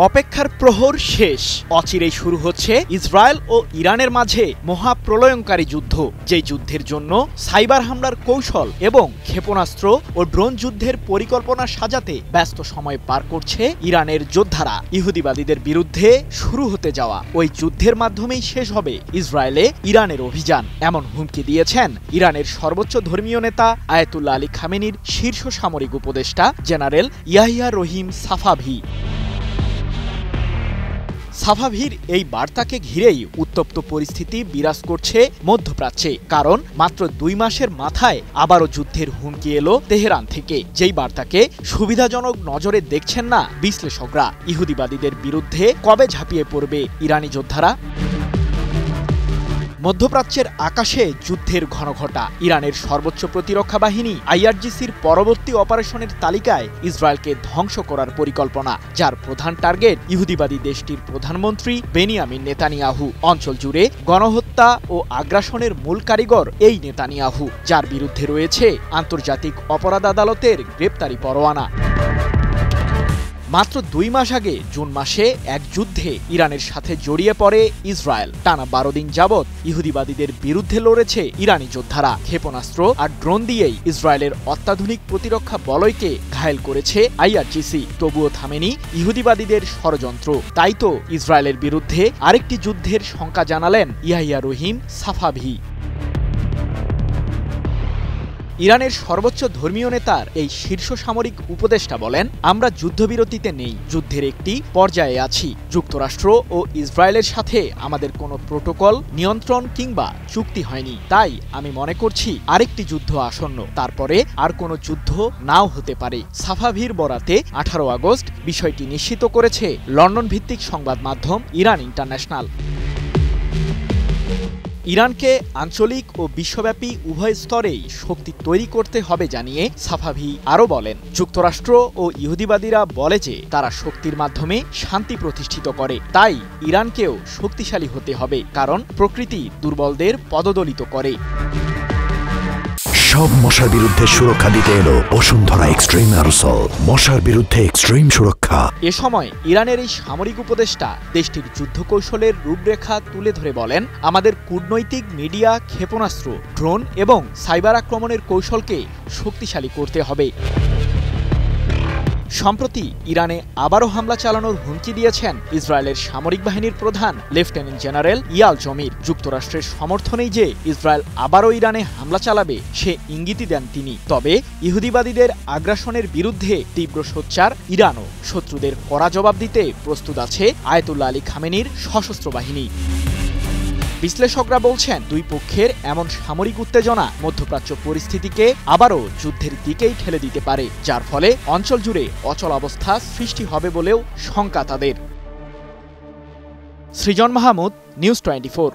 অপেক্ষার প্রহর শেষ। অচিরেই শুরু হচ্ছে ইসরায়েল ও ইরানের মাঝে মহাপ্রলয়ঙ্কারী যুদ্ধ, যেই যুদ্ধের জন্য সাইবার হামলার কৌশল এবং ক্ষেপণাস্ত্র ও ড্রোন যুদ্ধের পরিকল্পনা সাজাতে ব্যস্ত সময় পার করছে ইরানের যোদ্ধারা। ইহুদিবাদীদের বিরুদ্ধে শুরু হতে যাওয়া ওই যুদ্ধের মাধ্যমেই শেষ হবে ইসরায়েলে ইরানের অভিযান, এমন হুমকি দিয়েছেন ইরানের সর্বোচ্চ ধর্মীয় নেতা আয়াতুল্লাহ আলী খামেনির শীর্ষ সামরিক উপদেষ্টা জেনারেল ইয়াহিয়া রহিম সাফাভি। সাফাভির এই বার্তাকে ঘিরেই উত্তপ্ত পরিস্থিতি বিরাজ করছে মধ্যপ্রাচ্যে, কারণ মাত্র 2 মাসের মাথায় আবারও যুদ্ধের হুমকি এলো তেহরান থেকে, যেই বার্তাকে সুবিধাজনক নজরে দেখছেন না বিশ্লেষকরা। ইহুদিবাদীদের বিরুদ্ধে কবে ঝাঁপিয়ে পড়বে ইরানি যোদ্ধারা? মধ্যপ্রাচ্যের আকাশে যুদ্ধের ঘনঘটা। ইরানের সর্বোচ্চ প্রতিরক্ষা বাহিনী আইআরজিসির পরবর্তী অপারেশনের তালিকায় ইসরায়েলকে ধ্বংস করার পরিকল্পনা, যার প্রধান টার্গেট ইহুদিবাদী দেশটির প্রধানমন্ত্রী বেনিয়ামিন নেতানিয়াহু। অঞ্চল জুড়ে গণহত্যা ও আগ্রাসনের মূল কারিগর এই নেতানিয়াহু, যার বিরুদ্ধে রয়েছে আন্তর্জাতিক অপরাধ আদালতের গ্রেপ্তারি পরোয়ানা। মাত্র 2 মাস আগে জুন মাসে এক যুদ্ধে ইরানের সাথে জড়িয়ে পড়ে ইসরায়েল। টানা 12 দিন যাবৎ ইহুদিবাদীদের বিরুদ্ধে লড়েছে ইরানি যোদ্ধারা। ক্ষেপণাস্ত্র আর ড্রোন দিয়েই ইসরায়েলের অত্যাধুনিক প্রতিরক্ষা বলয়কে ঘায়েল করেছে আইআরজিসি। তবুও থামেনি ইহুদিবাদীদের ষড়যন্ত্র। তাই তো ইসরায়েলের বিরুদ্ধে আরেকটি যুদ্ধের শঙ্কা জানালেন ইয়াহিয়া রহিম সাফাভি। ইরানের সর্বোচ্চ ধর্মীয় নেতার এই শীর্ষ সামরিক উপদেষ্টা বলেন, আমরা যুদ্ধবিরতিতে নেই, যুদ্ধের একটি পর্যায়ে আছি। যুক্তরাষ্ট্র ও ইসরায়েলের সাথে আমাদের কোনো প্রোটোকল, নিয়ন্ত্রণ কিংবা চুক্তি হয়নি। তাই আমি মনে করছি আরেকটি যুদ্ধ আসন্ন, তারপরে আর কোনো যুদ্ধ নাও হতে পারে। সাফাভির বরাতে 18 আগস্ট বিষয়টি নিশ্চিত করেছে লন্ডন ভিত্তিক সংবাদ মাধ্যম ইরান ইন্টারন্যাশনাল। ইরানকে আঞ্চলিক ও বিশ্বব্যাপী উভয় স্তরেই শক্তি তৈরি করতে হবে জানিয়ে সাফাভি আরও বলেন, যুক্তরাষ্ট্র ও ইহুদিবাদীরা বলে যে তারা শক্তির মাধ্যমে শান্তি প্রতিষ্ঠিত করে, তাই ইরানকেও শক্তিশালী হতে হবে, কারণ প্রকৃতি দুর্বলদের পদদলিত করে। সব মশার বিরুদ্ধে সুরক্ষা দিতে এলো বসুন্ধরা এক্সট্রিম অ্যারোসল, মশার বিরুদ্ধে এক্সট্রিম সুরক্ষা। এ সময় ইরানের এই সামরিক উপদেষ্টা দেশটির যুদ্ধ কৌশলের রূপরেখা তুলে ধরে বলেন, আমাদের কূটনৈতিক, মিডিয়া, ক্ষেপণাস্ত্র, ড্রোন এবং সাইবার আক্রমণের কৌশলকে শক্তিশালী করতে হবে। সম্প্রতি ইরানে আবারও হামলা চালানোর হুমকি দিয়েছেন ইসরায়েলের সামরিক বাহিনীর প্রধান লেফটেন্যান্ট জেনারেল ইয়াল জমির। যুক্তরাষ্ট্রের সমর্থনেই যে ইসরায়েল আবারও ইরানে হামলা চালাবে সে ইঙ্গিতই দেন তিনি। তবে ইহুদিবাদীদের আগ্রাসনের বিরুদ্ধে তীব্র সোচ্চার ইরানও। শত্রুদের কড়া জবাব দিতে প্রস্তুত আছে আয়াতুল্লাহ আলী খামেনির সশস্ত্র বাহিনী। বিশ্লেষকরা বলছেন, দুই পক্ষের এমন সামরিক উত্তেজনা মধ্যপ্রাচ্য পরিস্থিতিকে আবারও যুদ্ধের দিকেই ঠেলে দিতে পারে, যার ফলে অঞ্চল জুড়ে অচলাবস্থা সৃষ্টি হবে বলেও শঙ্কা তাদের। সৃজন মাহমুদ, নিউজ 24।